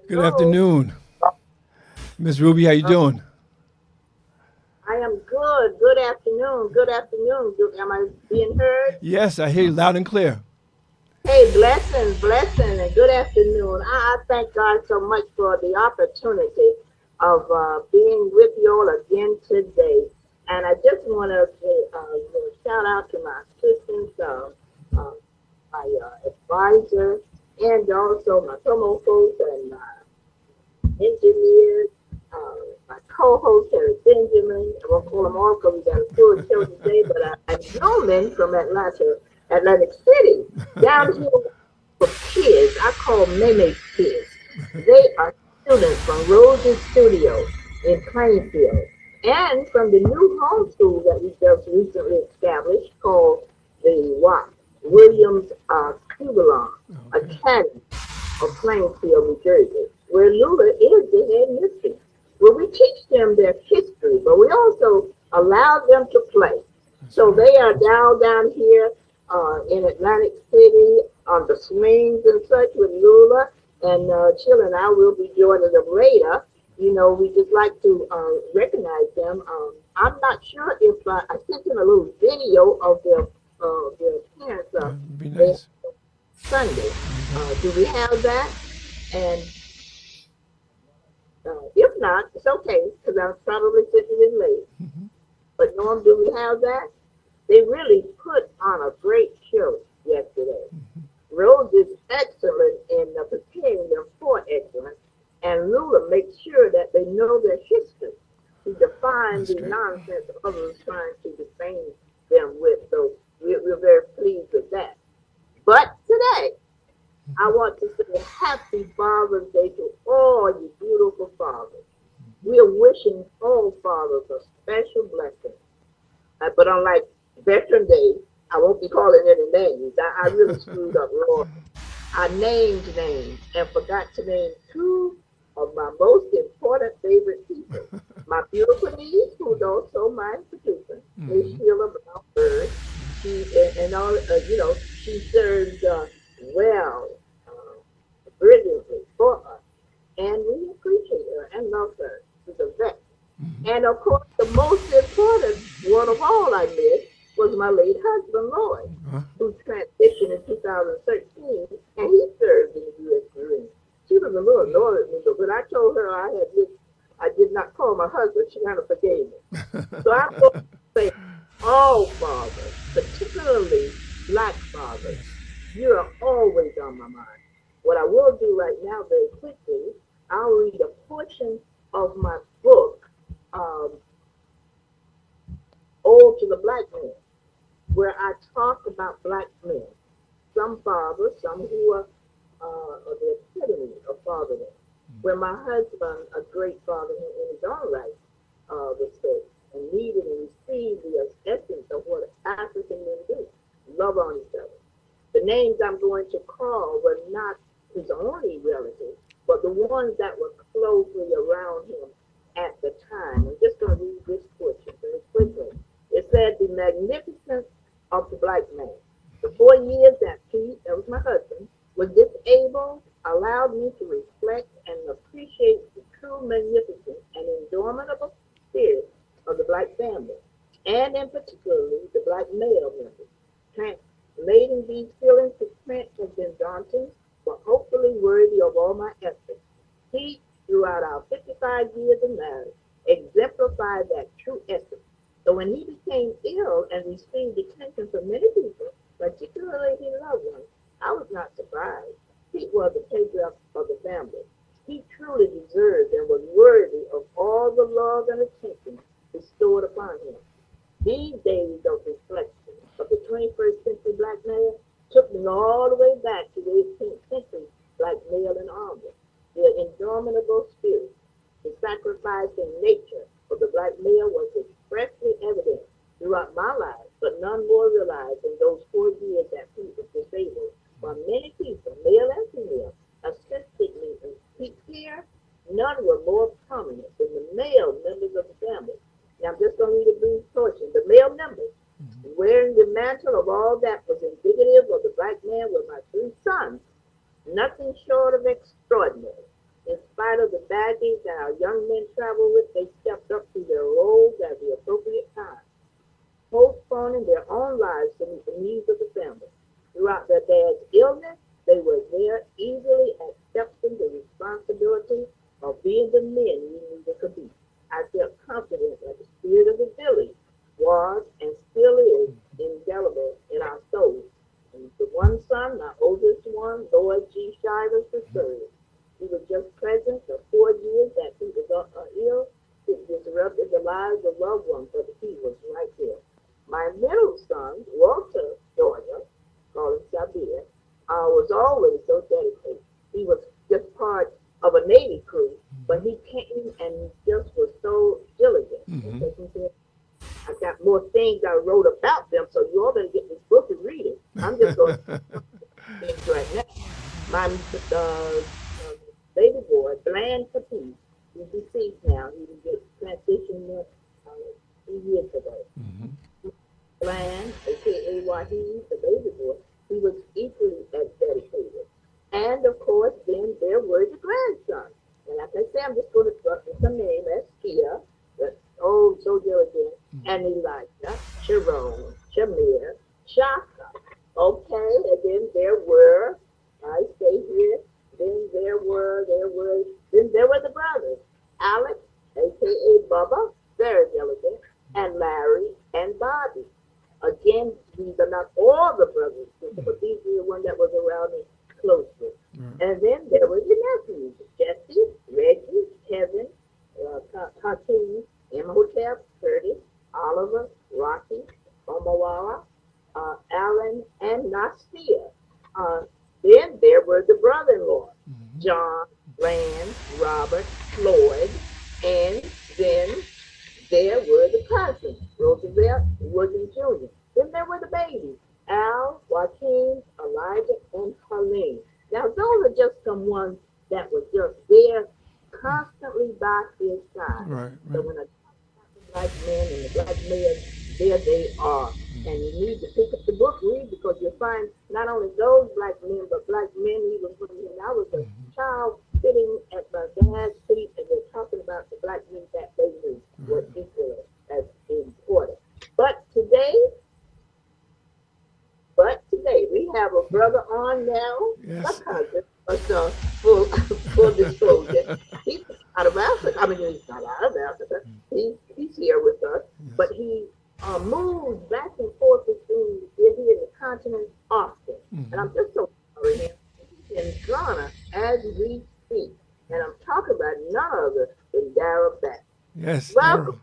Good Hello. afternoon. Miss Ruby, how you Uh, doing? I am good. Good afternoon. Good afternoon. Am I being heard? Yes, I hear you loud and clear. Hey, blessings, blessings, and good afternoon. I thank God so much for the opportunity of being with you all again today. And I just want to shout out to my assistants, uh, my advisor, and also my promo folks and my engineers, my co-host Harry Benjamin. I won't call them all because we got a full show today, but I'm Norman from Atlantic City, down here for kids. I call Meme kids. They are students from Rose's Studio in Plainfield and from the new homeschool that we just recently established called the WAP, Williams Cubelon Academy of Plainfield, New Jersey, where Lula is the head mistress. Where we teach them their history, but we also allow them to play. That's So right. they are down here in Atlantic City on the swings and such with Lula, and Chill and I will be joining them later. You know, we just like to recognize them. I'm not sure if I sent them a little video of their appearance That'd be they nice. Sunday. Okay. Do we have that? And if not, it's okay because I'm probably sitting in late. But Norm, do we have that? They really put on a great show yesterday. Rose is excellent in preparing them for excellence, and Lula makes sure that they know their history to define That's the great. nonsense others trying to defame them with. So we're very pleased with that. But today, I want to say happy Father's Day to all you beautiful fathers. We are wishing all fathers a special blessing. But unlike Veteran Day, I won't be calling any names. I really screwed up, Lord. I named names and forgot to name two of my most important favorite people. My beautiful niece, who's also my producer, Miss Hmm. Sheila Brown Bird. She and all she serves well, brilliantly for us, and we appreciate her and love her. She's a vet. And of course, the most important one of all I missed was my late husband, Lloyd, Huh? who transitioned in 2013, and he served in the U.S. Marine. She was a little annoyed at me, but when I told her I did not call my husband, she kind of forgave me. So I'm going to say, all fathers, particularly black fathers, Yes. you are always on my mind. What I will do right now, very quickly, I'll read a portion of my book, um, Ode to the Black Man, where I talk about black men. Some fathers, some who are the epitome of fatherhood. Where my husband, a great father in his own right, was say, and needed and received the essence of what African men do, love on each other. The names I'm going to call were not his only relatives, but the ones that were closely around him at the time. I'm just going to read this portion very quickly. It said, the magnificence of the black man. The 4 years that Pete, that was my husband, was disabled, allowed me to reflect and appreciate the true magnificence and indomitable spirit of the black family, and in particularly the black male members. Translating these feelings to print has been daunting, but hopefully worthy of all my efforts. He, throughout our 55 years of marriage, exemplified that true essence. So when he became ill and received attention from many people, particularly his loved ones, I was not surprised. He was the patriarch of the family. He truly deserved and was worthy of all the love and attention bestowed upon him. These days of reflection of the 21st century black male took me all the way back to the 18th century black male in armor. Their indomitable spirit, the sacrificing nature of the black male was expressly evident throughout my life, but none more realized in those 4 years that Pete was disabled. While many people, male and female, assisted me in care, none were more prominent than the male members of the family. Now I'm just going to read a brief portion. The male members, wearing the mantle of all that was indicative of the black man, were my three sons, nothing short of extraordinary. In spite of the baggage that our young men travel with, they stepped up to their roles at the appropriate time, postponing their own lives to meet the needs of the family. Throughout their dad's illness, they were there easily accepting the responsibility of being the men we needed to be. I felt confident that the spirit of the village was and still is indelible in our souls. And the one son, my oldest one, Lord G. Shivers III, he was just present for 4 years that he was ill. It disrupted the lives of loved ones, but he was right there. My middle son, Walter Georgia, called him Sabir, was always so dedicated. He was just part of a Navy crew, but he came and just was so diligent. I got more things I wrote about them, so you all better get this book and read it. I'm just going to things right now. My baby boy, Bland Capiz, he's deceased now. He was transitioned 3 years ago. Bland, aka Wahid, the baby boy, he was equally as dedicated. And of course, then there were the grandsons. And like I say, I'm just going to drop some name as Kia, the old so diligent, and Elijah, Sharon, Shamir, Shaka. Okay, and then there were, I say here, then there were the brothers, Alex, aka Bubba, very diligent, and Larry and Bobby. Again, these are not all the brothers, but these are the ones that was around me closely. And then there were the nephews, Jesse, Reggie, Kevin, Hakeem, Imhotep, Curtis, Oliver, Rocky, Omawara, Alan, and Nastia. Then there were the brother-in-law, John, Rand, Robert, Floyd, and then there were the cousins, Roosevelt, William Jr. Then there were the babies, Al, Joaquin, Elijah, and Helene. Now, those are just some ones that were just there, constantly by his side. So when I talk about the black men and the black men, there they are. And you need to pick up the book, read, because you'll find not only those black men, but black men even when I was a child sitting at my dad's feet and they're talking about the black men that they knew were equally as important. But today we have a brother on now, a cousin, but full disclosure, he's out of Africa. I mean, he's not out of Africa. He's here with us, but he moves back and forth between here and the continent often. And I'm just so sorry him. He's in Ghana as we speak. And I'm talking about none other than Dara Beck. Yes. Welcome,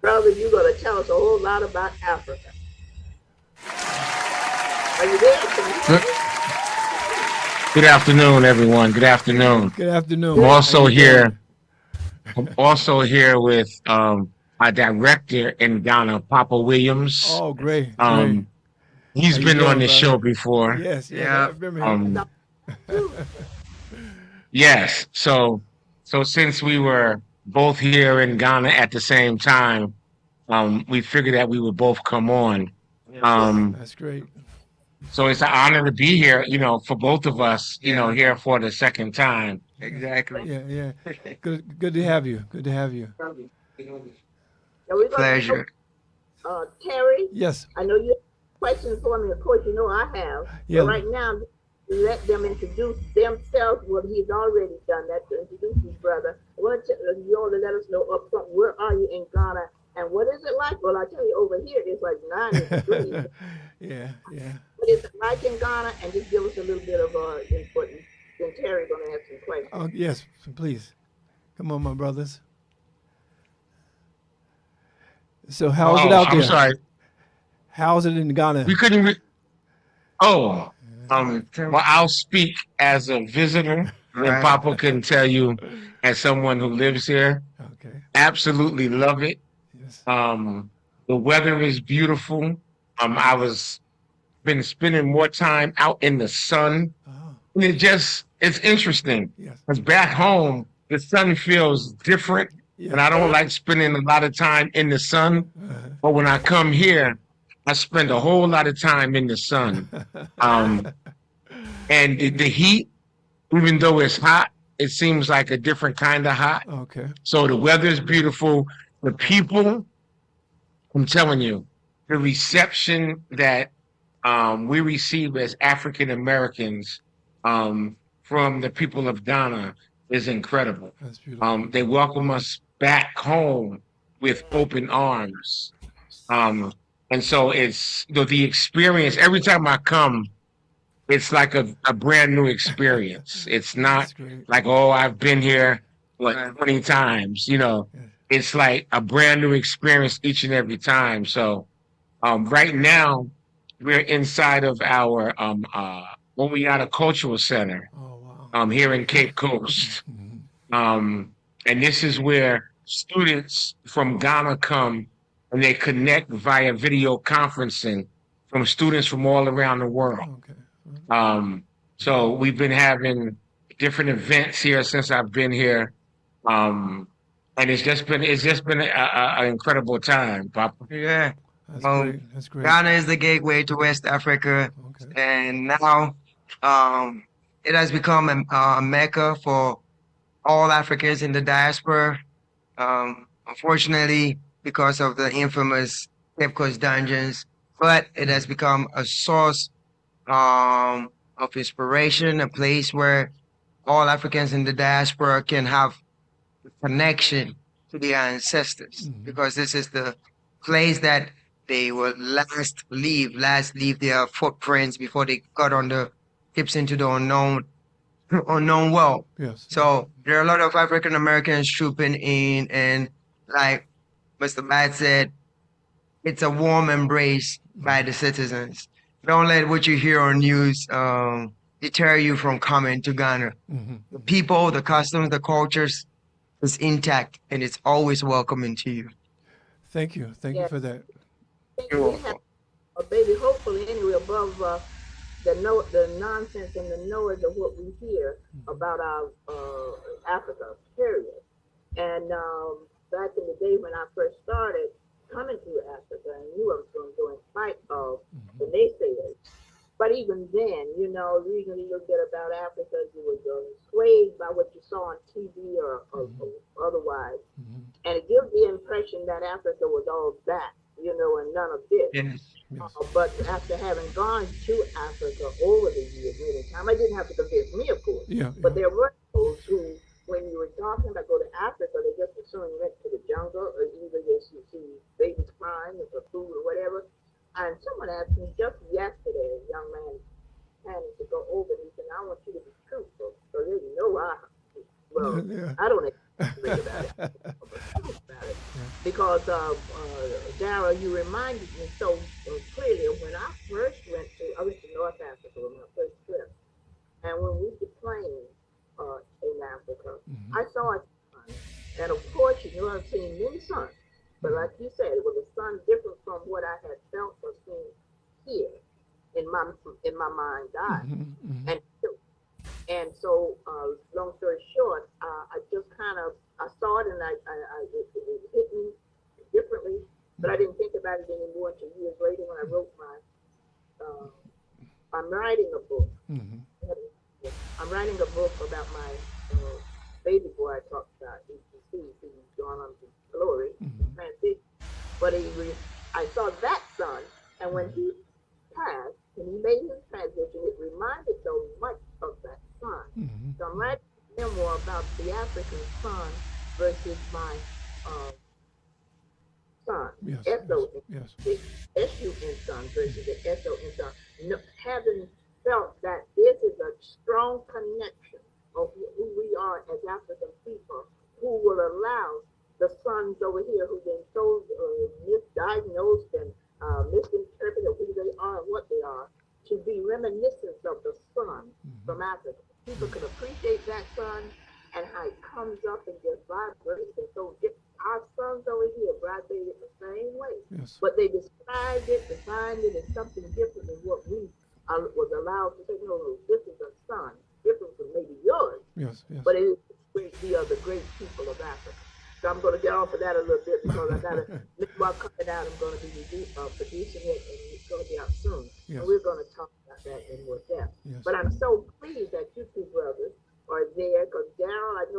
brother. You're going to tell us a whole lot about Africa. Are you there? Good afternoon, everyone. Good afternoon. Good afternoon. I'm also here with our director in Ghana, Papa Williams. Oh, great. He's been on this show before. Yes. I remember him. Yes. So since we were both here in Ghana at the same time, we figured that we would both come on. That's great. So it's an honor to be here, for both of us, here for the second time. Exactly. Yeah. Good to have you. Good to have you. Pleasure. Terry? Yes. I know you have questions for me. Of course, you know I have. Yeah. But right now, let them introduce themselves. Well, he's already done that to introduce his brother. I want you all to let us know up front, where are you in Ghana and what is it like? Well, I tell you, over here it's like 90 degrees. Yeah. What is it like in Ghana? And just give us a little bit of input. Then Terry's going to ask some questions. Oh, yes, please. Come on, my brothers. So how's it out there? I'm sorry. How's it in Ghana? We couldn't. Well, I'll speak as a visitor, and Papa can tell you as someone who lives here. Okay. Absolutely love it. Yes. The weather is beautiful. I was been spending more time out in the sun. Oh. And it's interesting. Yes. Because back home, the sun feels different. Yeah. And I don't like spending a lot of time in the sun. But when I come here, I spend a whole lot of time in the sun. And the heat, even though it's hot, it seems like a different kind of hot. Okay. So the weather's beautiful. The people, I'm telling you, the reception that we receive as African Americans from the people of Ghana is incredible. That's beautiful. They welcome us back home with open arms. Um, and so it's the experience. Every time I come, it's like a brand new experience. It's not That's great. like, oh, I've been here Right. 20 times, Yeah. it's like a brand new experience each and every time. So right now we're inside of our Momiata Cultural Center Oh wow. here in Cape Coast. Mhm. And this is where students from Ghana come and they connect via video conferencing from students from all around the world. Okay. Um, so we've been having different events here since I've been here. And it's just been an incredible time, Papa. Yeah. That's Um, great. That's great. Ghana is the gateway to West Africa, Okay. and now it has become a mecca for all Africans in the diaspora. Unfortunately, because of the infamous Cape Coast dungeons, but it has become a source of inspiration, a place where all Africans in the diaspora can have connection to their ancestors, Mhm. because this is the place that they will last leave their footprints before they got on the tips into the unknown world. Yes. So there are a lot of African Americans trooping in, and like Mr. Matt said, it's a warm embrace by the citizens. Don't let what you hear on news deter you from coming to Ghana. Mhm. The people, the customs, the cultures is intact, and it's always welcoming to you. Thank you. Thank you Yeah. for that. think You're we have welcome. a baby, hopefully anyway, above the nonsense and the noise of what we hear about our Africa, period. And back in the day when I first started coming to Africa, I knew I was going to go in spite of the naysayers. But even then, usually you'll get about Africa, you were swayed by what you saw on TV or otherwise. Mhm. And it gives the impression that Africa was all that, and none of this. Yes. Yes. But after having gone to Africa over the years, many times, I didn't have to convince me, of course, Yeah. but there were those who, when you were talking about go to Africa, they just assumed you went to the jungle, or either you see babies crying for food or whatever. And someone asked me just yesterday, a young man planning to go over, and he said, I want you to be truthful, so they know well, Yeah. I don't exaggerate about it, but think about it. Because, Dara, you reminded me so clearly of when I first I went to North Africa on my first trip. And when we were playing in Africa, I saw a sun. And of course, I've seen many suns. But like you said, it was a sun different from what I had felt or seen here in my mind's eye. Mhm. And and so, long story short, I just I saw it, and it hit me differently, but I didn't think about it anymore until years later when I wrote I'm writing a book. Mhm. I'm writing a book about my baby boy I talked about. He's gone on to glory, transition. But I saw that son, and when he passed, and he made his transition, it reminded so much of that son. Mhm. So I'm writing a memoir about the African son versus my uh, son. Yes. S-O-N, Yes. the S-U-N son versus the S-O-N son. No, having felt that this is a strong connection of who we are as African people, who will allow the sons over here who've been so misdiagnosed and misinterpreted who they are and what they are, to be reminiscent of the sun from Africa. People can appreciate that sun and how it comes up and just vibrates. And so our sons over here vibrate it the same way. Yes. But they defined it as something different than what we was allowed to say. No, this is a sun, different from maybe yours, Yes. Yes. but it is we are the great people of Africa. So I'm going to get off of that a little bit because I got a meanwhile coming out. I'm going to be producing it, and it's going to be out soon. Yes. And we're going to talk about that in more depth. Yes. But I'm so pleased that you two brothers are there, because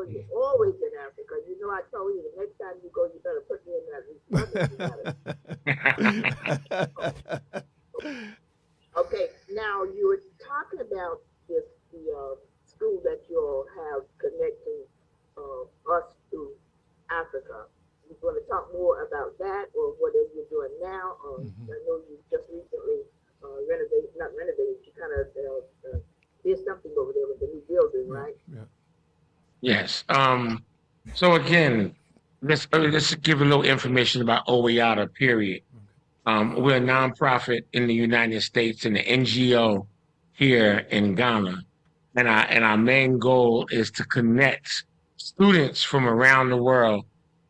I'm always in Africa. You know, I told you the next time you go, you better put me in that Republic. You gotta. Okay, now you were talking about this the school that you all have connecting us to Africa. You want to talk more about that, or what are you doing now? I know you just recently renovated, not renovated. You kind of did something over there with the new building, Yeah, right? yeah. Yes. So again, let's give a little information about OEATA, period. We're a nonprofit in the United States and an NGO here in Ghana. And our main goal is to connect students from around the world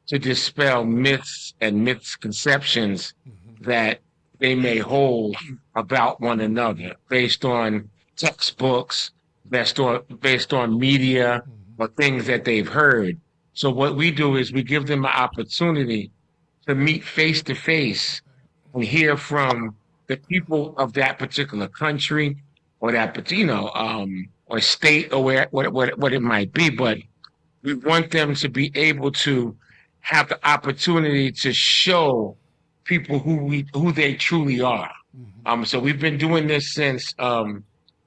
to dispel myths and misconceptions that they may hold about one another based on textbooks, based on media, or things that they've heard. So what we do is we give them an opportunity to meet face to face and hear from the people of that particular country or that, or state or what it might be. But we want them to be able to have the opportunity to show people who they truly are. So we've been doing this since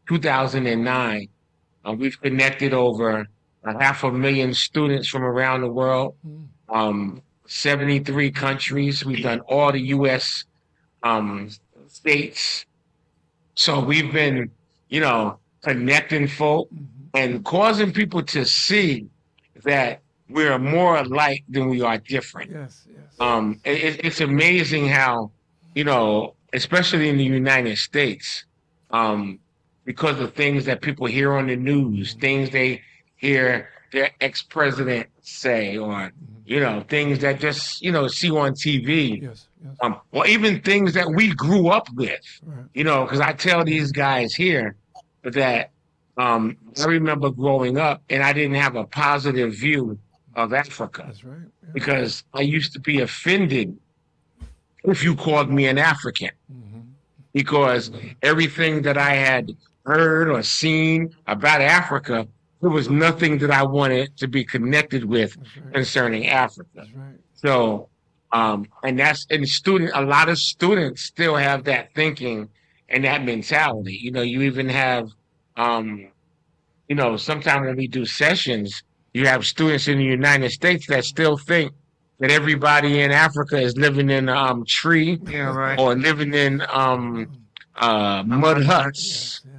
2009. We've connected over 500,000 students from around the world, 73 countries. We've done all the U.S. Um, states. So we've been, connecting folk and causing people to see that we're more alike than we are different. Yes, yes. It's amazing how, especially in the United States, because of things that people hear on the news, things they hear their ex-president say, or, things that just, see on TV. Yes, yes. Or even things that we grew up with, Right. because I tell these guys here that I remember growing up and I didn't have a positive view of Africa That's right. Yeah. because I used to be offended if you called me an African because everything that I had heard or seen about Africa, there was nothing that I wanted to be connected with That's right. concerning Africa. That's right. So, a lot of students still have that thinking and that mentality. You even have, sometimes when we do sessions, you have students in the United States that still think that everybody in Africa is living in a tree Yeah, right. or living in mud huts. Yes,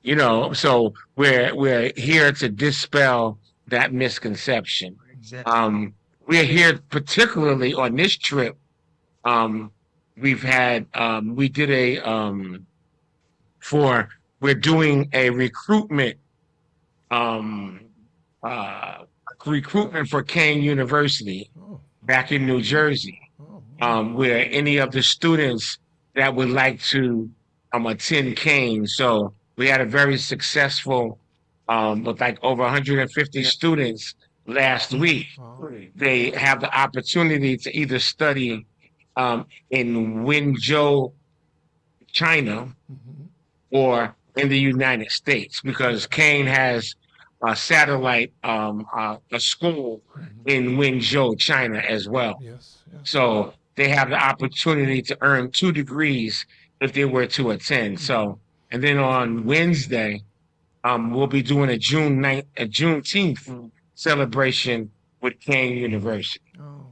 yeah. So we're here to dispel that misconception. Exactly. We're here particularly on this trip. We did we're doing a um, uh, recruitment for Kane University Oh, back in New Jersey, oh. where any of the students that would like to attend Kane. So we had a very successful, with like over 150 students last week. Wow. They have the opportunity to either study in Wenzhou, China, or in the United States, because Kane has a satellite, a school in Wenzhou, China as well. Yes, yes. So they have the opportunity to earn 2 degrees if they were to attend. So, and then on Wednesday, we'll be doing a Juneteenth celebration with Kane University. Oh,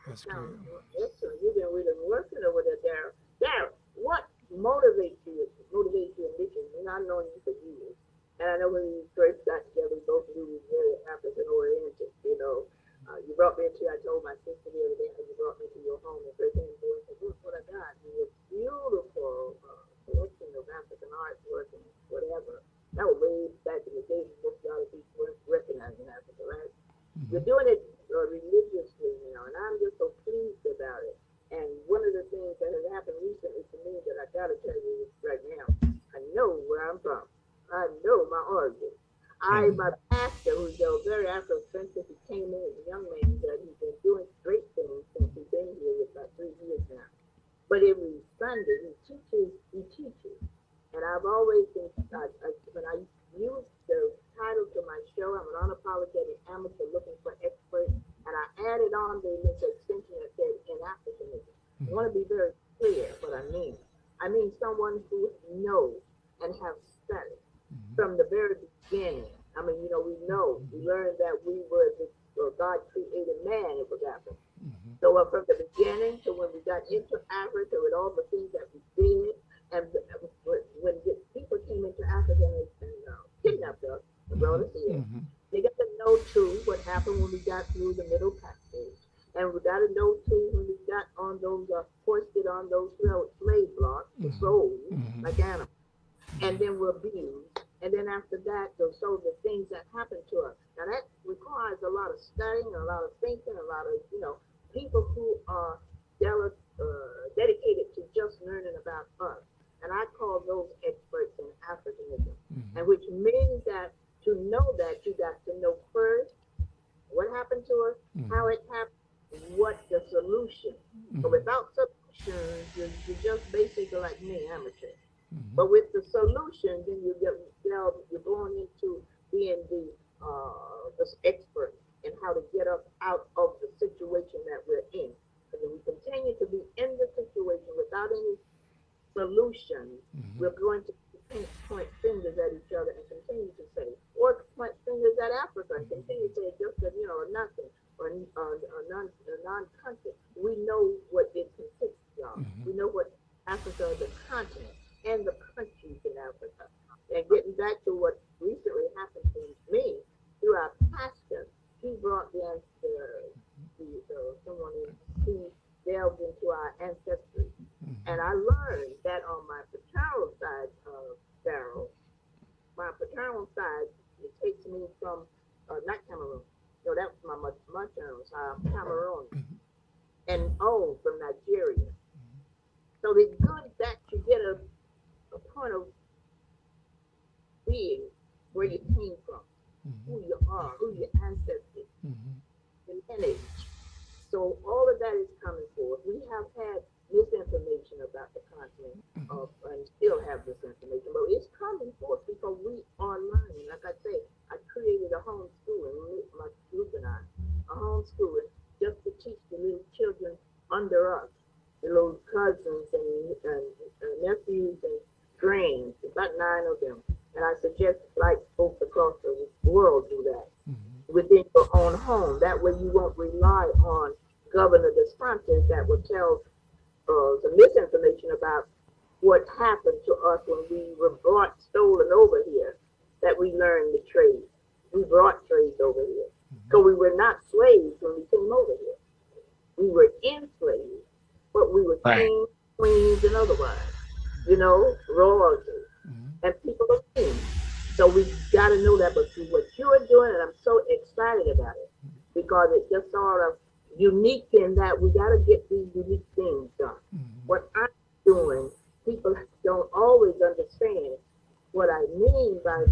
that's great. Excellent. You've been really working over there, Darryl. Darryl, what motivates you? Motivates your mission? And I've known you for years, and I know when we first got together, we both knew we were very African oriented. You brought me into. I told my sister the other day how you brought me to your home and first thing boy said, "Look what I got." And it's beautiful collection of African artwork and whatever. That was way back in the days before a lot of people weren't recognizing Africa, right? You're doing it religiously now, and I'm just so pleased about it. And one of the things that has happened recently to me that I gotta tell you right now, I know where I'm from. I know my origin. My pastor, who's very Afrocentric, he came in as a young man, but he's been doing great things since he's been here with about 3 years now. But every Sunday he teaches. And I've always been, when I use the title to my show, I'm an unapologetic amateur looking for experts, and I added on the little extension that said in Africanism. I want to be very clear what I mean. I mean someone who knows and have studied from the very beginning. I mean, you know, we learned that we were God created man in Africa. So from the beginning to when we got into Africa with all the things that we did, and when people came into Africa and kidnapped us and brought us here, they got to know too what happened when we got through the Middle Passage, and we got to know too when we got on those hoisted on those slave blocks, sold like animals, and then we're abused. And then after that, so the things that happen to us. Now that requires a lot of studying, a lot of thinking, a lot of, people who are dedicated to just learning about us. And I call those experts in Africanism. And which means that to know that, you got to know first what happened to us, how it happened, what the solution. So without solutions, you're just basically like me, amateur. But with the solution, then you're going into being the expert in how to get us out of the situation that we're in. Because if we continue to be in the situation without any solution, we're going to point fingers at each other and continue to say, or point fingers at Africa and continue to say just a nothing or a non-country. We know what it consists of. We know what Africa, the continent, and the countries in Africa. And getting back to what recently happened to me, through our pastor, he brought someone who delved into our ancestry. And I learned that on my paternal side of Pharaoh, my paternal side, it takes me from, not Cameroon, no, that was my maternal side, Cameroon, and from Nigeria. So it's good that you get a point of being where you came from, who you are, who your ancestors, and lineage. So all of that is coming forth. We have had misinformation about the continent, and still have misinformation, but it's coming forth because we are learning. Like I say, I created a homeschooling, my group and I, a homeschooling just to teach the little children under us, the little cousins and nephews and grands, about 9 of them. And I suggest like folks across the world do that within your own home. That way you won't rely on Governor DeSantis that will tell the misinformation about what happened to us when we were stolen over here, that we learned the trade. We brought trades over here. So we were not slaves when we came over here. We were enslaved, but we were kings, queens, and otherwise, royalty. And people are kings. So we got to know that. But what you are doing, and I'm so excited about it, because it's just sort of unique in that we got to get these unique things done. What I'm doing, people don't always understand what I mean by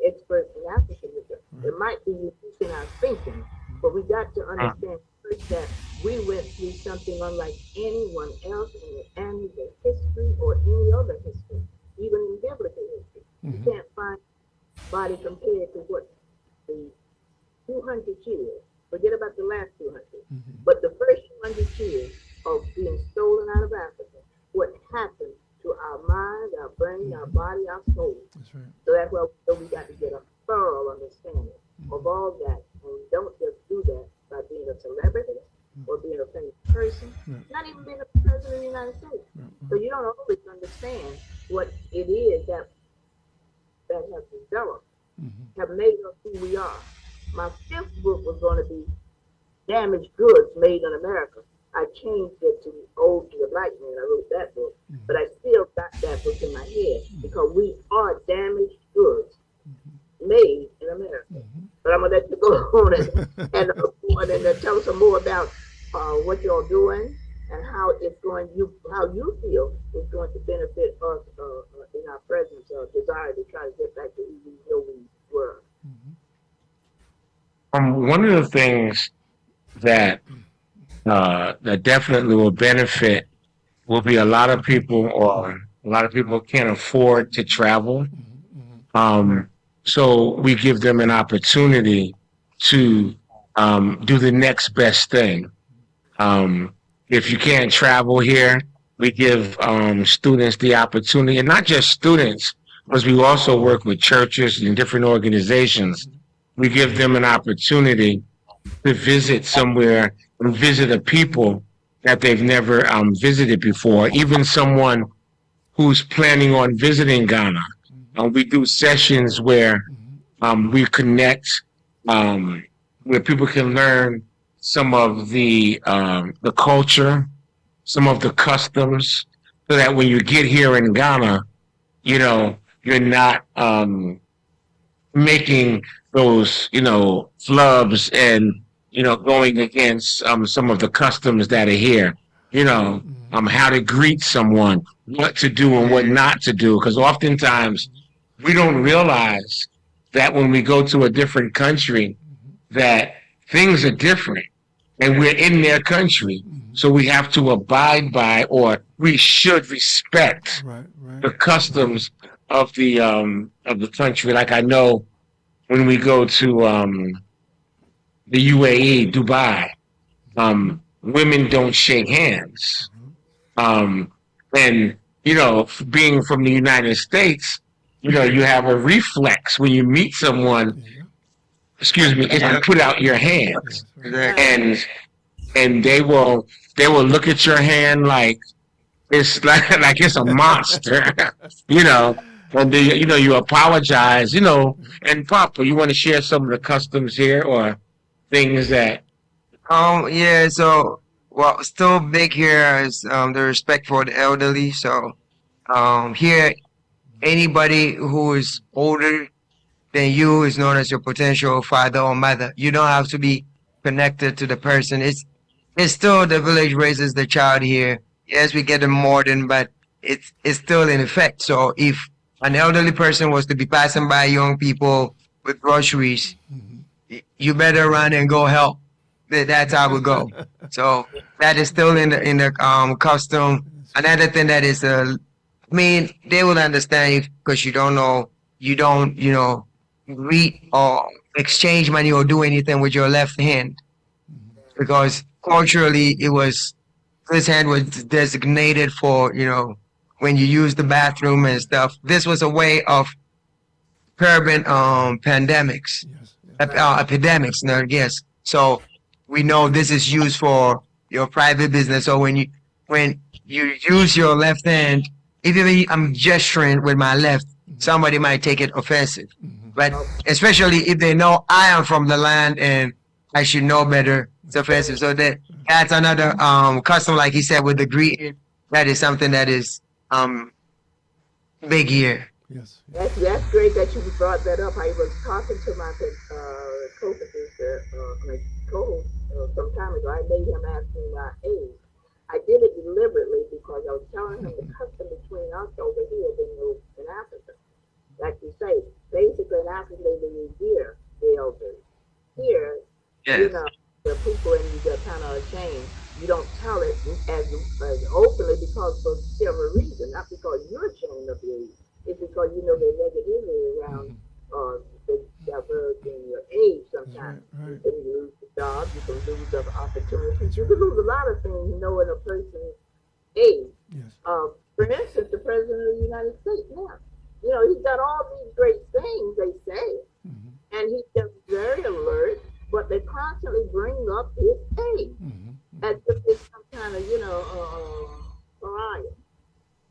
experts in Africanism. It might be unique in our thinking, but we got to understand first that we went through something unlike anyone else in the annals of history or any other history, even in biblical history. You can't find body compared to what the 200 years, forget about the last 200, but the first 200 years of being stolen out of Africa, what happened to our mind, our brain, our body, our soul. That's right. So that's why we got to get a thorough understanding of all that. And we don't just do that by being a celebrity or being a famous person, not even being a president of the United States. So you don't always understand what it is that has developed, have made us who we are. My 5th book was going to be Damaged Goods Made in America. I changed it to Ode to the Black Man. I wrote that book, but I still got that book in my head because we are damaged goods made in America. But I'm gonna let you go on and tell us some more about what you're doing and how it's going. How you feel is going to benefit us in our present desire to try to get back to who we know we were. One of the things that definitely will benefit will be a lot of people can't afford to travel. So we give them an opportunity to do the next best thing. If you can't travel here, we give students the opportunity, and not just students, because we also work with churches and different organizations. We give them an opportunity to visit somewhere and visit a people that they've never visited before, even someone who's planning on visiting Ghana. We do sessions where we connect, where people can learn some of the culture, some of the customs, so that when you get here in Ghana, you know, you're not making those, flubs and, going against some of the customs that are here, how to greet someone, what to do and what not to do. Because oftentimes we don't realize that when we go to a different country, that things are different and we're in their country. So we have to abide by, or we should respect the customs of the country. Like I know when we go to the UAE, Dubai, women don't shake hands. And being from the United States, you have a reflex when you meet someone. Excuse me, is to put out your hands, and they will look at your hand like it's like it's a monster, And you apologize, and Papa, you want to share some of the customs here or things that? Yeah, so well, still big here is the respect for the elderly. So here, anybody who is older than you is known as your potential father or mother. You don't have to be connected to the person. It's still the village raises the child here. Yes, we get them modern, but it's still in effect. So if an elderly person was to be passing by young people with groceries, you better run and go help. That's how we go. So that is still in the custom. Another thing that is, they will understand because you don't read or exchange money or do anything with your left hand, because culturally this hand was designated for when you use the bathroom and stuff. This was a way of curbing pandemics, epidemics. No, yes. So we know this is used for your private business. So when you use your left hand, even if I'm gesturing with my left, somebody might take it offensive. But especially if they know I am from the land and I should know better, it's offensive. So that's another custom, like he said, with the greeting. That is something that is big here. Yes. That's great that you brought that up. I was talking to my co-producer, co-host some time ago. I made him ask me my age. I did it deliberately because I was telling him the custom between us over here than in Africa. Like you say, basically in Africa they revere the elders. Here, the people and you get kind of ashamed. You don't tell it as openly because for several reasons, not because you're ashamed of your age. It's because the negativity around the diverse in your age sometimes. You can lose the job, you can lose other opportunities, you can lose a lot of things knowing a person's age. For instance, the President of the United States now. He's got all these great things, they say, and he's just very alert, but they constantly bring up his age as if it's some kind of, pariah.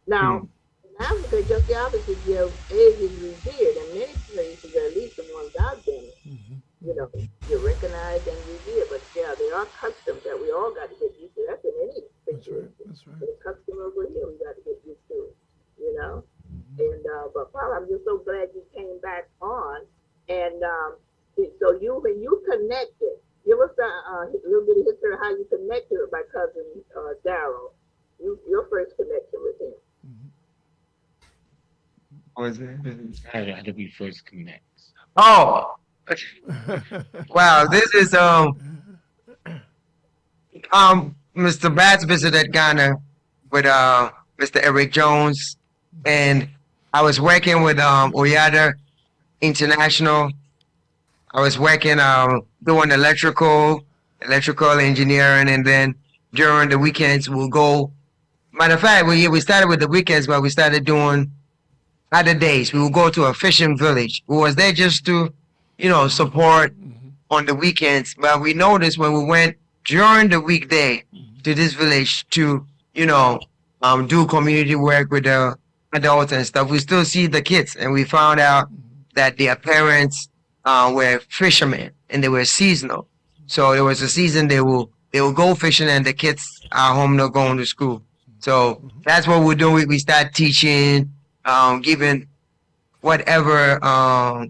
Now, in Africa, just the opposite, your age is revered. In many places, at least the ones I've been in, you're recognized and revered. But yeah, there are customs that we all got to get used to. That's in any situation. That's right. The custom over here, we got to get used to it, And but Paul, I'm just so glad you came back on. And so when you connected, give us a little bit of history of how you connected with my cousin Daryl. Your first connection with him. How did we first connect? Oh, wow! This is Mr. Bats visited Ghana with Mr. Eric Jones, and I was working with Oyada International I was working doing electrical engineering, and then during the weekends we'll go. Matter of fact, we started with the weekends, but we started doing other days. We would go to a fishing village. We was there just to, support on the weekends. But we noticed when we went during the weekday to this village to, do community work with the adults and stuff, we still see the kids, and we found out that their parents were fishermen and they were seasonal. So there was a season they will go fishing, and the kids are home not going to school. So that's what we're doing. We start teaching, giving whatever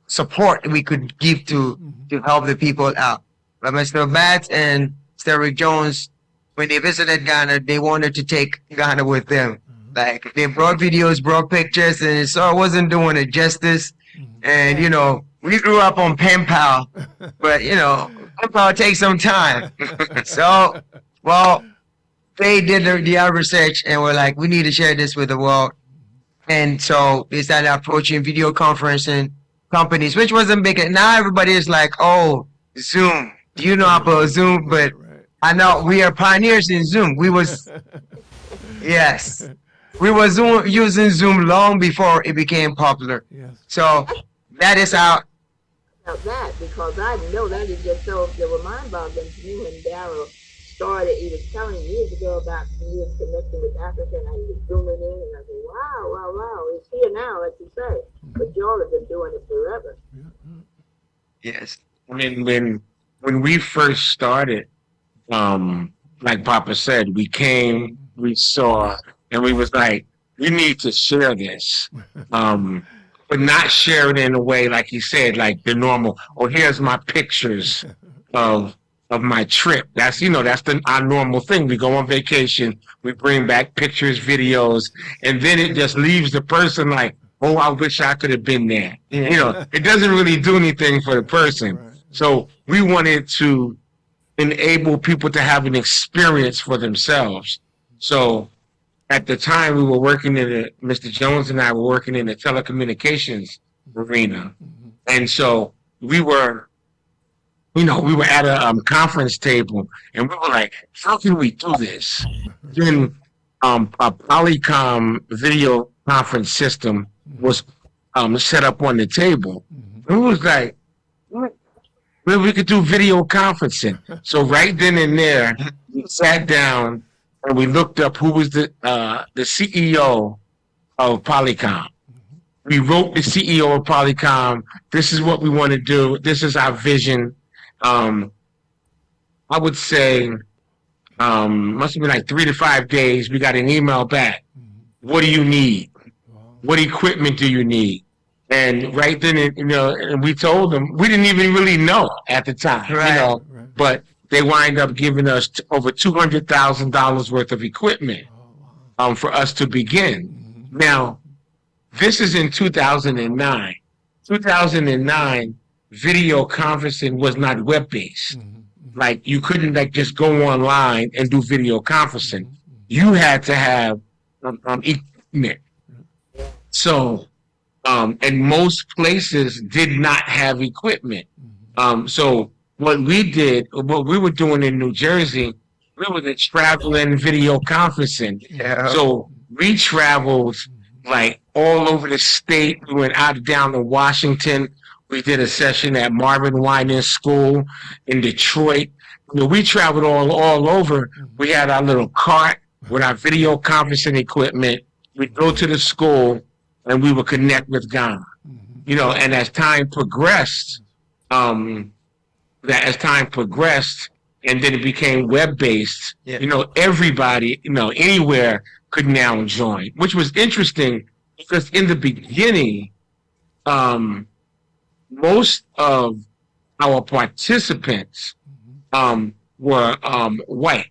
support we could give to help the people out. But Mr. Batts and Mr. Rick Jones, when they visited Ghana, they wanted to take Ghana with them. Like, they brought videos, brought pictures, and so I wasn't doing it justice. And, we grew up on pen pal, but, pen pal takes some time. So, well, they did their research and were like, we need to share this with the world. And so they started approaching video conferencing companies, which wasn't big. Now everybody is like, oh, Zoom. Do you know about Zoom? But I know we are pioneers in Zoom. Yes. We were using Zoom long before it became popular. Yes. So that is how. About that, because I know that is just so it was mind-boggling to me when Daryl started. He was telling me years ago about he was connecting with Africa, and I was zooming in, and I said, wow, it's here now, like you say. But y'all have been doing it forever. Yes. I mean, when we first started, like Papa said, we came, we saw, and we was like, we need to share this. But not share it in a way, like he said, like the normal, oh, here's my pictures of my trip. That's, our normal thing. We go on vacation, we bring back pictures, videos, and then it just leaves the person like, oh, I wish I could have been there. It doesn't really do anything for the person. Right. So we wanted to enable people to have an experience for themselves. So at the time we were working Mr. Jones and I were working in the telecommunications arena. And so we were at a conference table, and we were like, how can we do this? Then a Polycom video conference system was set up on the table. And we was like, well, we could do video conferencing. So right then and there, we sat down and we looked up who was the CEO of Polycom. We wrote the CEO of Polycom. This is what we want to do. This is our vision. I would say must have been like 3 to 5 days. We got an email back. What do you need? What equipment do you need? And right then, and we told them, we didn't even really know at the time, Right. but they wind up giving us over $200,000 worth of equipment for us to begin. Now, this is in 2009. 2009, video conferencing was not web-based. Like, you couldn't just go online and do video conferencing. You had to have equipment. So, and most places did not have equipment. So what we were doing in New Jersey, we were traveling video conferencing. Yeah. So we traveled like all over the state. We went down to Washington. We did a session at Marvin Winans School in Detroit. We traveled all over. We had our little cart with our video conferencing equipment. We'd go to the school and we would connect with Ghana. And as time progressed, and then it became web-based, everybody, anywhere could now join, which was interesting because in the beginning, most of our participants were white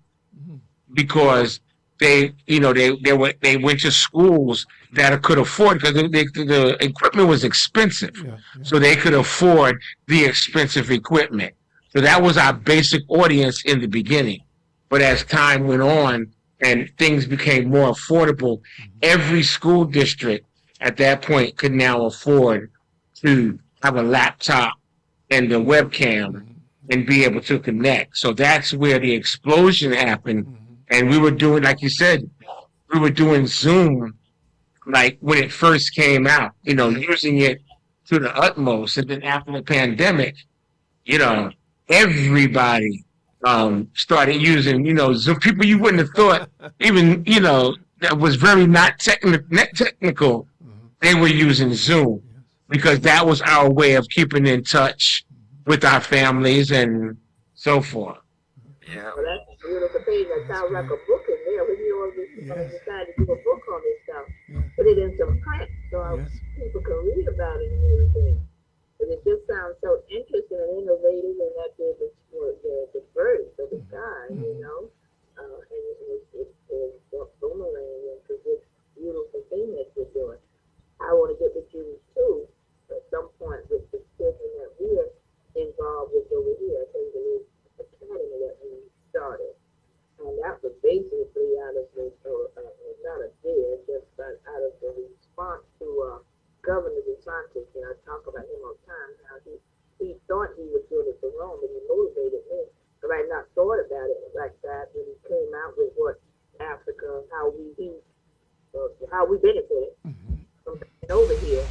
because they went to schools that could afford, because the equipment was expensive, so they could afford the expensive equipment. So that was our basic audience in the beginning. But as time went on and things became more affordable, every school district at that point could now afford to have a laptop and the webcam and be able to connect. So that's where the explosion happened. And we were doing, like you said, we were doing Zoom like when it first came out, using it to the utmost. And then after the pandemic, everybody started using, Zoom. People you wouldn't have thought even, that was very not technical, they were using Zoom because that was our way of keeping in touch with our families and so forth. Yeah. Well, that's a beautiful thing. That sounds like a book in there. When you decide to do a book on this stuff, put it in some print so people can read about it and everything. But it just sounds so interesting and innovative, and that there's the birds of the sky, and it's boomerang, and it's this beautiful thing that you're doing. I want to get with you too at some point with the children that we're involved with over here. I think the little academy that we started, and that was basically out of the not a bid, just out of the response to Governor DeSantis. And I talk about him all the time. How he thought he was doing it for wrong, but he motivated me. But I not thought about it like that when he came out with what Africa, how we benefited from coming over here.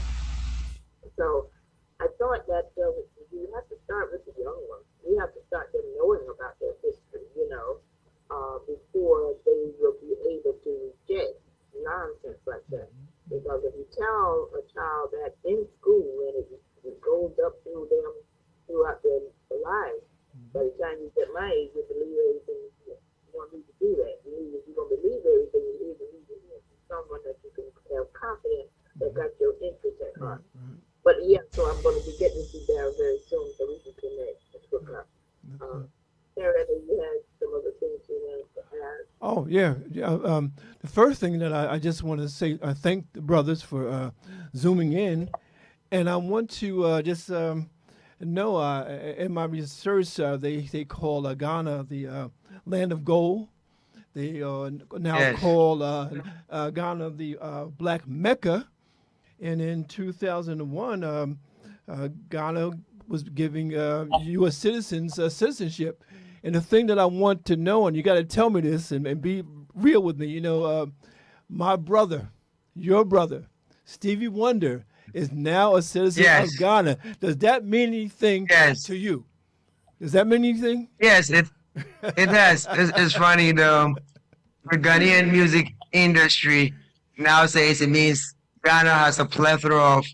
So I thought that you have to start with the young ones. We have to start them knowing about their history, before they will be able to reject nonsense like that. Because if you tell a child that in school and it goes up through them throughout their lives, by the time you get my age, you believe everything you want me to do that. You're going to believe everything you need to believe in someone that you can have confidence that got your interest at heart. But yeah, so I'm going to be getting you down very soon so we can connect and hook up. Sarah, you had some other things you wanted to add. Oh, yeah. The first thing that I just want to say, I thank the brothers for zooming in. And I want to just know, in my research, they call Ghana the land of gold. They now call Ghana the Black Mecca. And in 2001, Ghana was giving U.S. citizens citizenship. And the thing that I want to know, and you got to tell me this and be real with me, my brother, your brother, Stevie Wonder, is now a citizen of Ghana. Does that mean anything to you? Does that mean anything? Yes, it has. It's funny, the Ghanaian music industry nowadays, it means Ghana has a plethora of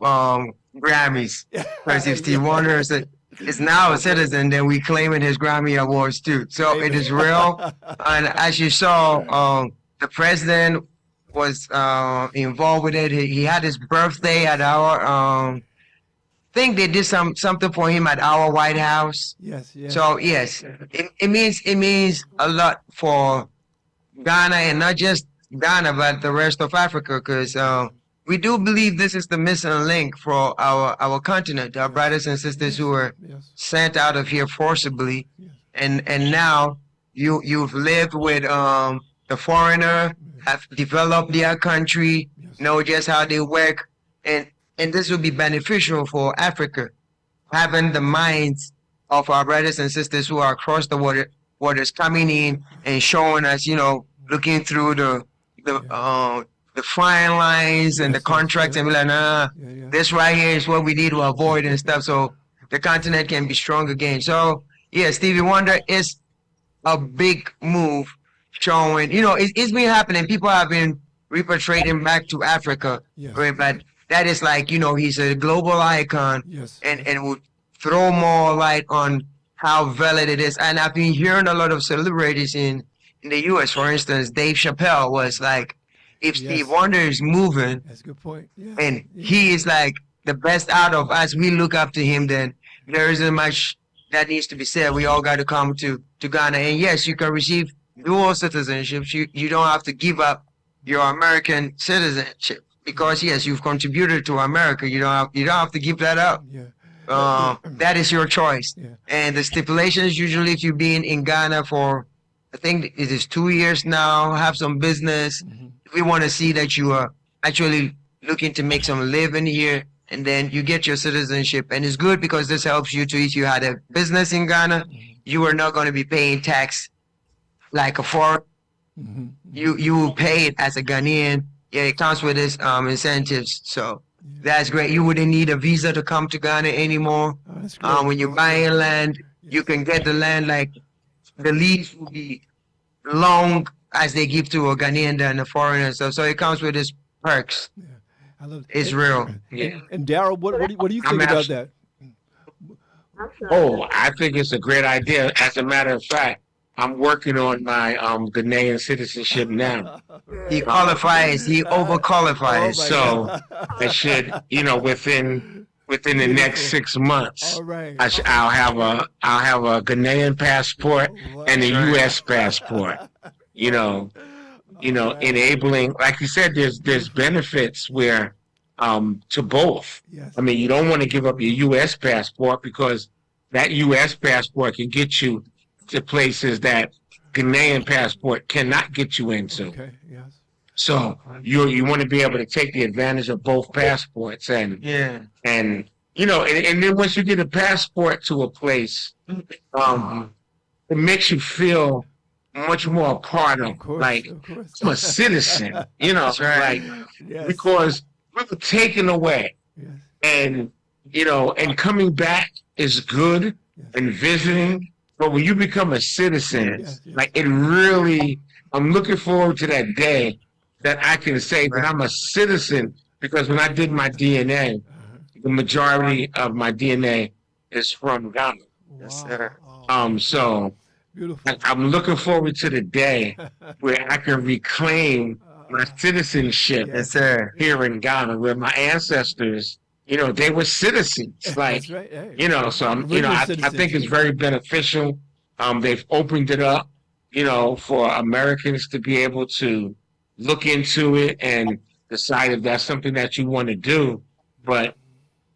Grammys. Because if Steve Wonder is now a citizen, then we claiming his Grammy Awards too. So it is real. And as you saw, the president was involved with it. He had his birthday at our think they did something for him at our White House. Yes. So yes, it means a lot for Ghana, and not just Ghana, but the rest of Africa, because we do believe this is the missing link for our continent, our brothers and sisters who were sent out of here forcibly, and now you've lived with the foreigner, have developed their country, know just how they work, and this will be beneficial for Africa, having the minds of our brothers and sisters who are across the waters coming in and showing us, looking through the fine lines and the contracts and be like, this right here is what we need to avoid and stuff, so the continent can be strong again. So yeah, Stevie Wonder is a big move showing, it's been happening. People have been repatriating back to Africa, right? But that is like, he's a global icon, and would throw more light on how valid it is. And I've been hearing a lot of celebrities in the US, for instance, Dave Chappelle was like, if Steve Wonder is moving, that's a good point. And he is like the best out of us, we look up to him, then there isn't much that needs to be said. We all got to come to Ghana. And yes, you can receive dual citizenship. You don't have to give up your American citizenship, because yes, you've contributed to America. You don't have to give that up. That is your choice. And the stipulations, usually if you've been in Ghana for, I think it is 2 years now, have some business. We want to see that you are actually looking to make some living here and then you get your citizenship. And it's good because this helps you to, if you had a business in Ghana, you are not going to be paying tax like a foreign. You will pay it as a Ghanaian. Yeah, it comes with its incentives. So that's great. You wouldn't need a visa to come to Ghana anymore. Oh, that's great. When you're buying land, you can get the land, like the lease will be long as they give to a Ghanaian than a foreigner. So it comes with its perks. I love It's real. Yeah. And Daryl, what do you think about that? I'm sorry. Oh, I think it's a great idea. As a matter of fact, I'm working on my Ghanaian citizenship now. He qualifies. He overqualifies. So I should, within the next 6 months, All right. I'll have a Ghanaian passport and a U.S. passport. Enabling, like you said, there's benefits where to both. Yes. I mean, you don't want to give up your U.S. passport because that U.S. passport can get you to places that Ghanaian passport cannot get you into. Okay. Yes. So you want to be able to take the advantage of both passports, and then once you get a passport to a place, it makes you feel much more a part of, like, I'm a citizen, That's right. like, Yes. because we were taken away, Yes. and and coming back is good, and visiting, but when you become a citizen, Yes. like, it really, I'm looking forward to that day that I can say that I'm a citizen, because when I did my DNA, the majority of my DNA is from Ghana. Yes, sir. Wow. So Beautiful. I'm looking forward to the day where I can reclaim my citizenship Yes, sir. here in Ghana, where my ancestors, they were citizens. Like, That's right. Hey. so I'm, Original I think it's citizenship. very beneficial. They've opened it up, for Americans to be able to look into it and decide if that's something that you want to do. But,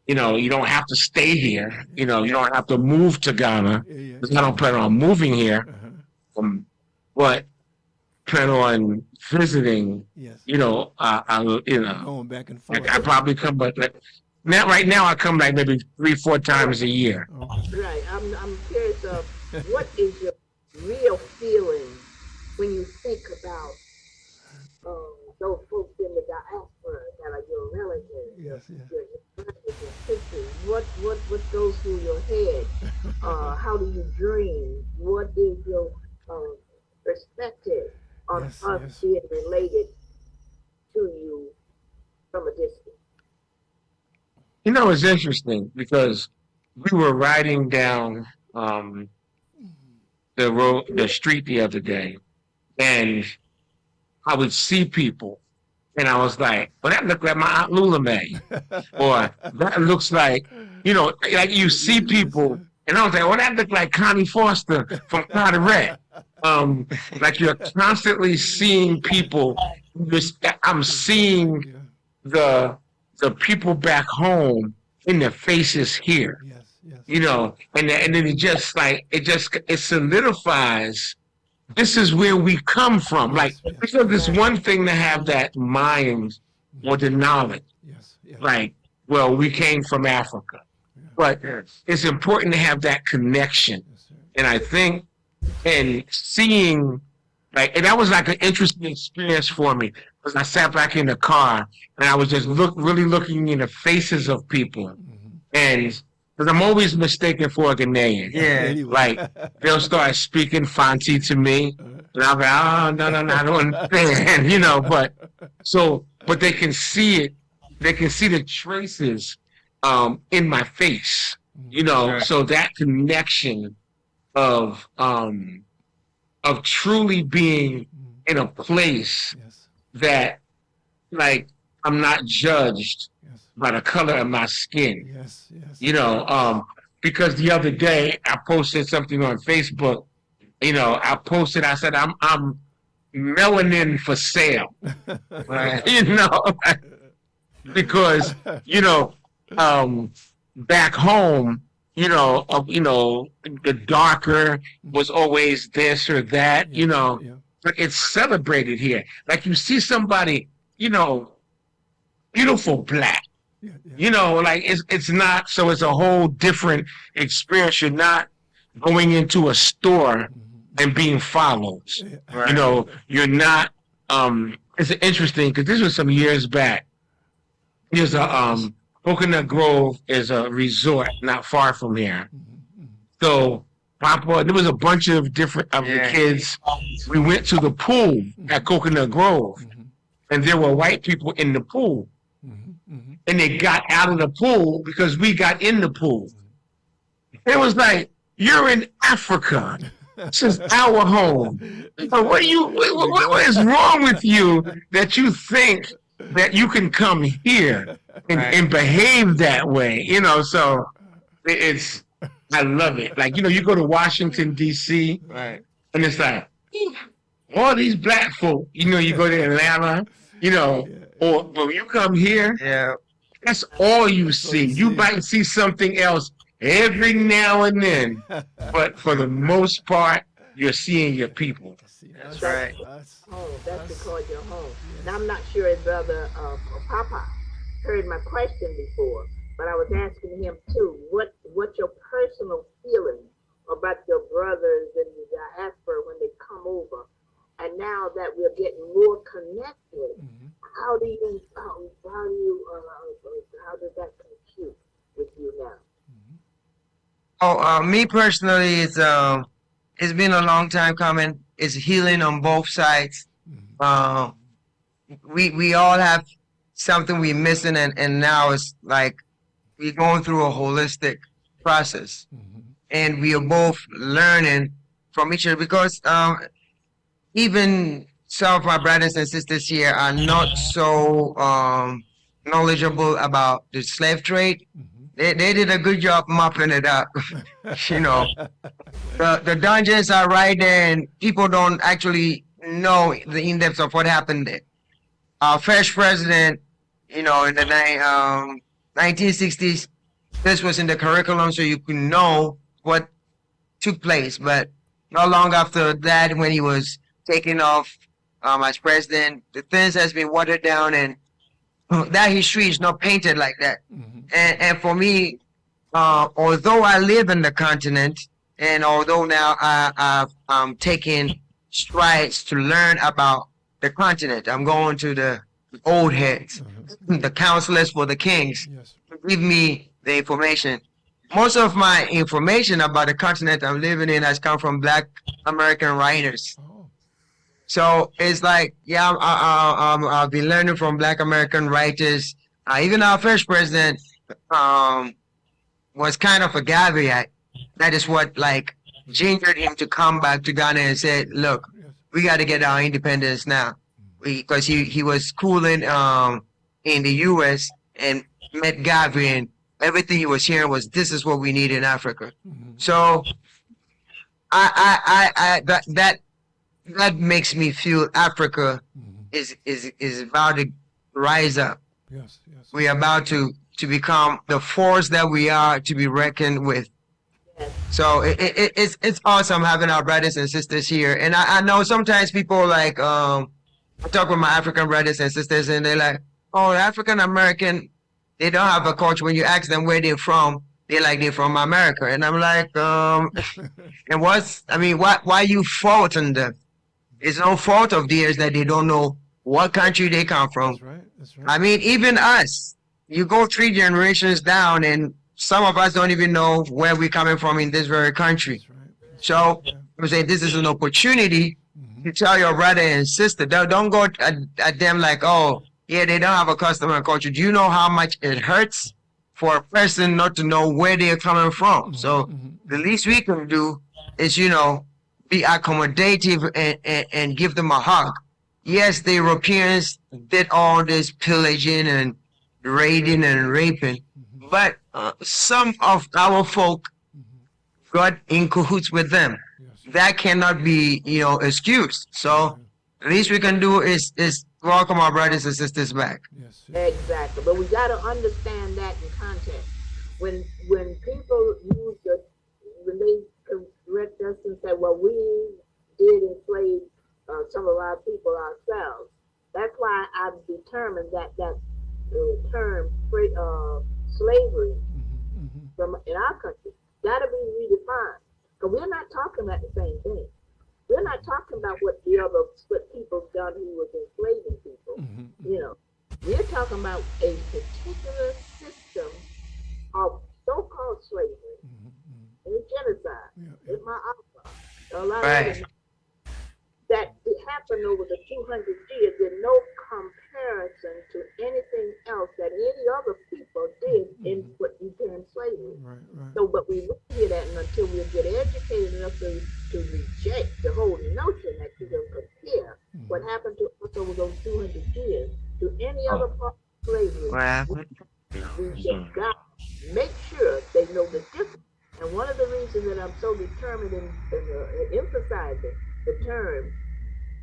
you don't have to stay here. You don't have to move to Ghana. Yeah. I don't plan on moving here, but plan on visiting. Yes. Going back and forth. I probably come, but right now I come like maybe 3-4 times a year. Right. I'm curious of what is your real feeling when you think about those folks in the diaspora that are your relatives, Yes. Yes. your brothers and sisters. What goes through your head? How do you dream? What is your perspective on Yes, us yes. being related to you from a distance? It's interesting because we were riding down the street the other day, and I would see people, and I was like, well, that looked like my Aunt Lula Mae. Or that looks like, like you see people, and I was like, well, that looked like Connie Foster from Carteret. Like you're constantly seeing people. I'm seeing the people back home in their faces here. Yes. Yes. And then it solidifies. This is where we come from. Like, because it's one thing to have that mind or the knowledge. Yes. Yes. Like, well, we came from Africa. But it's important to have that connection. Yes, sir. And I think, and seeing, and that was like an interesting experience for me. Because I sat back in the car and I was just really looking in the faces of people. And because I'm always mistaken for a Ghanaian. Yeah. Anyway. Like, they'll start speaking Fanti to me, and I'll be, oh, no, I don't understand, but they can see it. They can see the traces in my face, so that connection of truly being in a place Yes. that, like, I'm not judged Yes. by the color of my skin. Yes. Yes. Because the other day I posted something on Facebook. I said, I'm melanin for sale. Because, back home, the darker was always this or that, Yeah. but it's celebrated here. Like you see somebody, beautiful black, Yeah, yeah. You know, like it's not, so it's a whole different experience. You're not going into a store and being followed. Yeah. You Right. know, you're not it's interesting because this was some years back. There's a Coconut Grove is a resort not far from here. So Papa, there was a bunch of different of the Yeah. kids. We went to the pool at Coconut Grove, and there were white people in the pool, and they got out of the pool because we got in the pool. It was like, you're in Africa. This is our home. So what do you? What is wrong with you that you think that you can come here Right. and behave that way? You know, so it's. I love it. Like, you know, you go to Washington D.C. Right. and it's like all these black folk. You know, you go to Atlanta. You know, or when you come here, Yeah. that's all you all see. you You see. might see something else every now and then, but for the most part, you're seeing your people. See, That's right. Home. That's because you're home. Now I'm not sure if Brother Papa heard my question before, but I was asking him too. What's your personal feeling about your brothers in the diaspora when they come over? And now that we're getting more connected, how do you how does that compute with you now? Oh, me personally, it's been a long time coming. It's healing on both sides. Uh, we all have something we're missing, and now it's like we're going through a holistic process, and we are both learning from each other because even some of my brothers and sisters here are not so knowledgeable about the slave trade. They did a good job mopping it up. You know, the dungeons are right there, and people don't actually know the in depth of what happened there. Our first president, you know, in the 1960s, this was in the curriculum, so you could know what took place. But not long after that, when he was taken off as president, the things has been watered down, and that history is not painted like that. And for me, although I live in the continent, and although now I'm taking strides to learn about the continent, I'm going to the old heads, the counselors for the kings, Yes. to give me the information. Most of my information about the continent I'm living in has come from Black American writers. Oh. So it's like, yeah, I've been learning from Black American writers. Even our first president um, was kind of a Gaviot. That is what like gingered him to come back to Ghana and said, look, Yes. we got to get our independence now. Because he was schooling in the U.S. and met Gavi, and everything he was hearing was, this is what we need in Africa. So that makes me feel Africa is about to rise up. Yes. Yes. We are about to become the force that we are to be reckoned with. Yes. So it's awesome having our brothers and sisters here. And I know sometimes people like I talk with my African brothers and sisters, and they're like, "Oh, African American, they don't have a culture." When you ask them where they're from, they're like, "They're from America," and I'm like, and why you faulting them? It's no fault of theirs that they don't know what country they come from. That's right. That's right. I mean, even us, you go 3 generations down, and some of us don't even know where we're coming from in this very country. That's right. So I'm saying this is an opportunity to tell your brother and sister, don't go at them like, oh, yeah, they don't have a custom and culture. Do you know how much it hurts for a person not to know where they're coming from? So the least we can do is, you know, be accommodative and give them a hug. Yes, the Europeans did all this pillaging and raiding and raping, but some of our folk got in cahoots with them. Yes. That cannot be, you know, excused. So the least we can do is welcome our brothers and sisters back. Yes. Yes. Exactly. But we got to understand that in context. When people use when they correct us and say, well, we did enslave some of our people ourselves. That's why I've determined that the term slavery Mm-hmm. from in our country got to be redefined. Because we're not talking about the same thing. We're not talking about what people done who was enslaving people. Mm-hmm. You know, we're talking about a particular system of so-called slavery Mm-hmm. and genocide. Yeah, yeah. With my uncle, a lot of Right. other that it happened over the 200 years with no comparison to anything else that any other people did in Mm-hmm. what you term slavery. Right, right. So, but we won't hear that until we get educated enough to reject the whole notion that you can compare what Mm-hmm. happened to us over those 200 years to any other Oh, part of slavery. What happened? We just got to make sure they know the difference. And one of the reasons that I'm so determined in emphasizing the term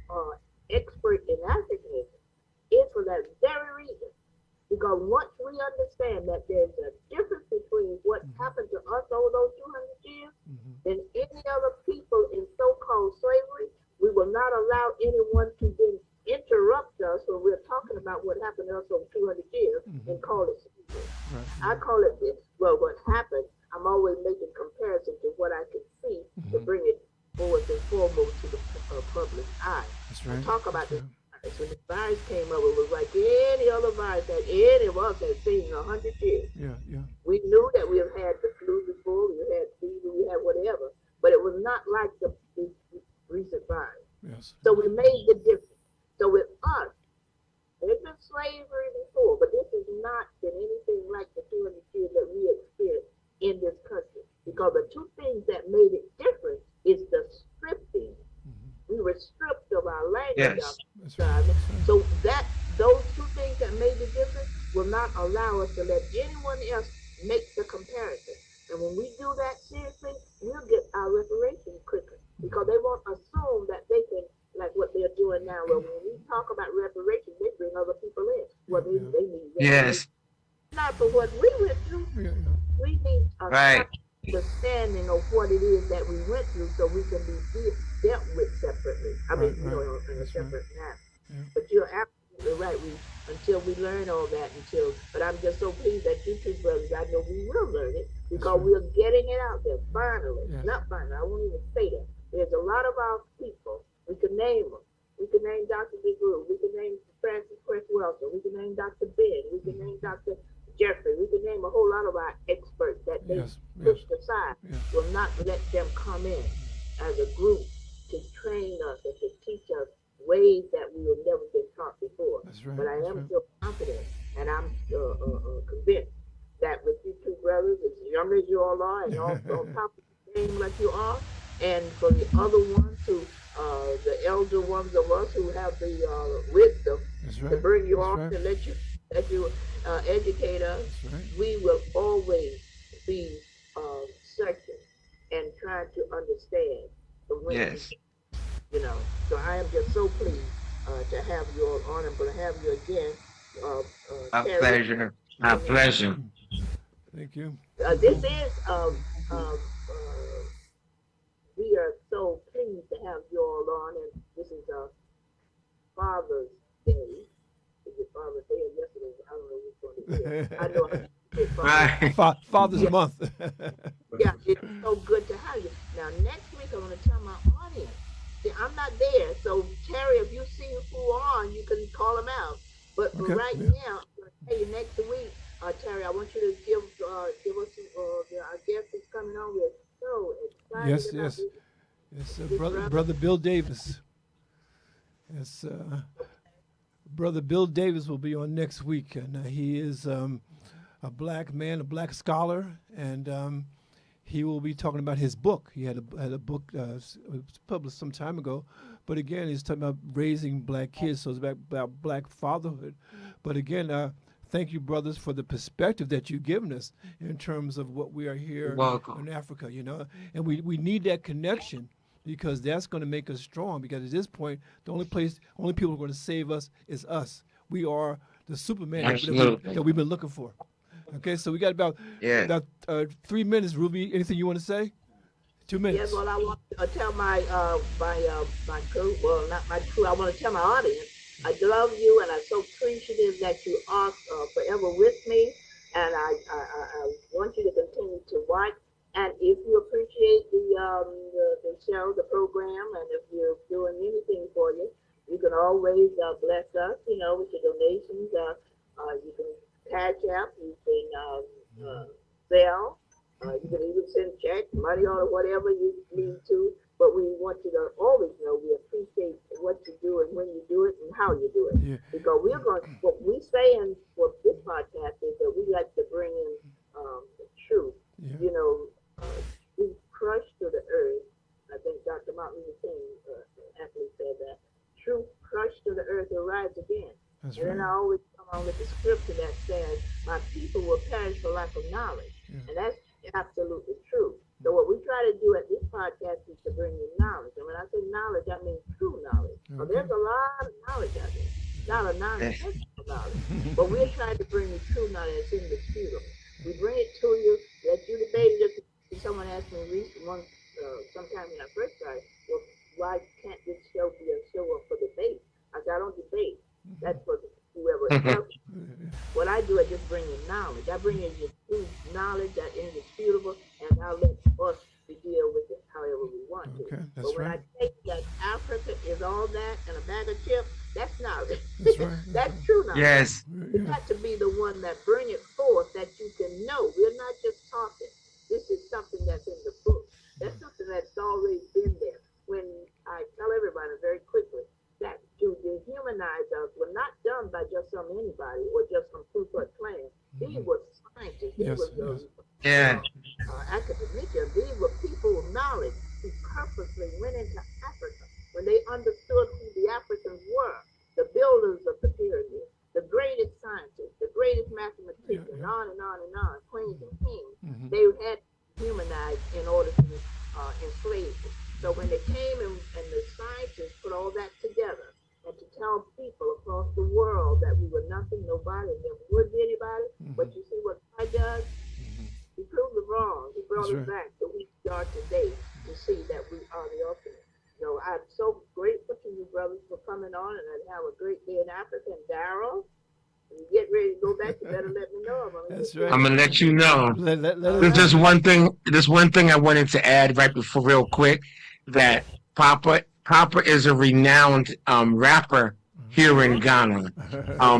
uh, expert in Africanism is for that very reason. Because once we understand that there's a difference between what Mm-hmm. happened to us over those 200 years Mm-hmm. than any other people in so-called slavery, we will not allow anyone to then interrupt us when we're talking about what happened to us over 200 years and Mm-hmm. call it slavery. Right, I right. call it this. Well, what happened, I'm always making comparison to what I can see to Mm-hmm. bring it forward and foremost to the public eye. That's I right. talk about That's this right. virus. When the virus came up, it was like any other virus that any of us had seen in 100 years. Yeah, yeah. We knew that we have had the flu before, we had fever, we had whatever, but it was not like the recent virus. Yes. So we made the difference. So with us, there's been slavery before, but this has not been anything like the 200 years that we experienced in this country. Because the two things that made it different is the stripping. Mm-hmm. We were stripped of our language, our Yes. That's right. God. That's right. So that those two things that made the difference will not allow us to let anyone else make the comparison. And when we do that seriously, we'll get our reparations quicker because they won't assume that they can, like what they're doing now. Well, when we talk about reparations, they bring other people in. Well, Yeah, yeah. they need Yes. reparations not for what we went through. Yeah, yeah. We need a Right. understanding of what it is that we went through so we can be dealt with separately. I Right, mean, right. in a That's right. separate manner. Yeah. But you're absolutely right. Until we learn all that, but I'm just so pleased that you two brothers, I know we will learn it because right. we're getting it out there finally. Yes. Not finally, I won't even say that. There's a lot of our people, we can name them. We can name Dr. DeGru, we can name Francis Cresswell, we can name Dr. Ben, we can name Dr. Jeffrey, we can name a whole lot of our experts that they Yes. Yes. pushed aside. Yeah. Will not let them come in as a group to train us and to teach us ways that we have never been taught before. That's right. But I That's am right. still confident and I'm convinced that with you two brothers, as young as you all are, and all on top of the game like you are, and for the other ones who, the elder ones of us who have the wisdom That's to right. bring you That's on right. and let you educate us, That's right. we will always be searching and trying to understand the Yes. you know. So I am just so pleased to have you all on. I'm going to have you again, A Terry. pleasure. my pleasure. Thank you. This is we are so pleased to have you all on, and this is Father's Day. Is it Father's Day or yesterday? I don't know which one it is. I know it's Father's Right. Father's Yeah. Month. Yeah, it's so good to have you. Now, next week, I'm going to tell my audience. See, I'm not there, so Terry, if you see who on, you can call them out. But for Okay, right yeah. now, I'm going to tell you next week, Terry, I want you to give us our guest who's coming on. We're so excited Yes, about yes. this. Yes, This brother Bill Davis. Yes, brother Bill Davis will be on next week, and he is a black man, a black scholar, and he will be talking about his book. He had a book it was published some time ago, but again, he's talking about raising black kids, so it's about black fatherhood. But again, thank you, brothers, for the perspective that you've given us in terms of what we are here Welcome. in Africa, and we need that connection because that's going to make us strong. Because at this point, the only people who are going to save us is us. We are the Superman Absolutely. that we've been looking for. Okay, so we got about Yeah. 3 minutes. Ruby, anything you want to say? 2 minutes. Yes, well, I want to tell my crew, well, not my crew, I want to tell my audience I love you, and I'm so appreciative that you are forever with me. And I want you to continue to watch. And if you appreciate the show, the program, and if you're doing anything for you, you can always bless us, with your donations. You can cash app, you can sell, you can even send check, money, or whatever you need to. But we want you to always know we appreciate what you do and when you do it and how you do it. Yeah. Because what we say in what this podcast is that we like to bring in the truth. Yeah. We crush to the earth. I think Dr. Martin Luther King actually said that. Truth crushed to the earth will rise again. That's And then I right. always come on with the scripture that says, my people will perish for lack of knowledge. Yeah. And that's absolutely true. So what we try to do at this podcast is to bring you knowledge. And when I say knowledge, I mean true knowledge. So Okay. there's a lot of knowledge out there. Not a non-essential knowledge. But we're trying to bring you true knowledge that's indisputable. We bring it to you, let you debate it. Someone asked me recently, sometime when I first started, well, why can't this show be a show up for debate? I said, I don't debate. That's for whoever else. What I do, I just bring you knowledge. I bring in your true knowledge that is indisputable, and I'll let us deal with it however we want to. Okay, that's But when right. I take that Africa is all that and a bag of chips, that's knowledge. That's right. That's true knowledge. Yes. We got to be the one that bring it forth that you can know. We're not just talking. This is something that's in the book. That's something that's always been there. When I tell everybody very quickly that to dehumanize us were not done by just some anybody or just some Ku Klux Klan. These were scientists. These Yes, were yes. Yeah. academia. These were people of knowledge who purposely went into Africa when they understood who the Africans were, the builders of the pyramid, the greatest scientists, the greatest mathematicians, Yeah, yeah. on and on and on, queens and kings. Mhm. They had humanized in order to enslave them. So when they came and the scientists put all that together and to tell people across the world that we were nothing, nobody, and never would be anybody, but you see what God does? He proved it wrong. He brought That's us right. back to who we are today to see that we are the ultimate. So I'm so grateful to you, brothers, for coming on, and have a great day in Africa. And Daryl, when you get ready to go back, you better let me know. That's right. I'm gonna let you know. Let There's us just know. one thing. There's one thing I wanted to add right before, real quick, that Papa is a renowned rapper here in Ghana.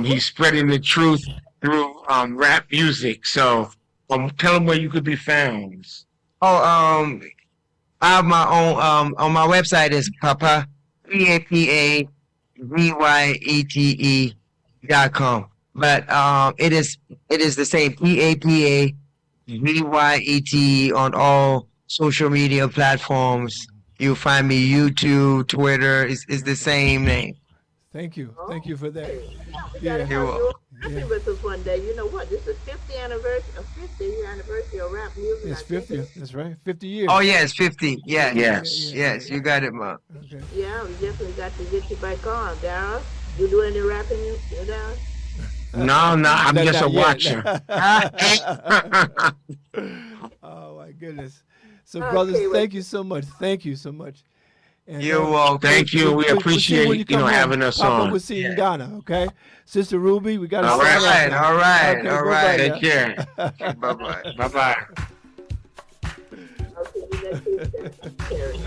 He's spreading the truth through rap music. So tell him where you could be found. Oh, I have my own on my website is Papa PAPAVYETE.com. But it is the same PAPAVYETE on all social media platforms. You'll find me YouTube, Twitter. It's the same name. Thank you. Thank you for that. Yeah, we Yeah. gotta have you rapping Yeah. with us one day. You know what? This is 50th anniversary, 50th anniversary of rap music. It's I think 50. That's right. 50 years. Oh yeah, it's 50. Yes. Yes. Yes, you got it, Ma. Okay. Yeah, we definitely got to get you back on, Daryl. You do any rapping, you Daryl? No, I'm Not- just a not yet. watcher. Oh my goodness. So Okay, brothers, well- thank you so much. Thank you so much. And, You're welcome. Thank you. We we'll see appreciate when you come home. having us Papa, on. we'll see you in Yeah. Ghana, okay? Sister Ruby, we got to All sign right, off now. all right, Okay, all bye-bye right. now. Take care. Bye bye. Bye bye. I'll see you next Tuesday. Terry.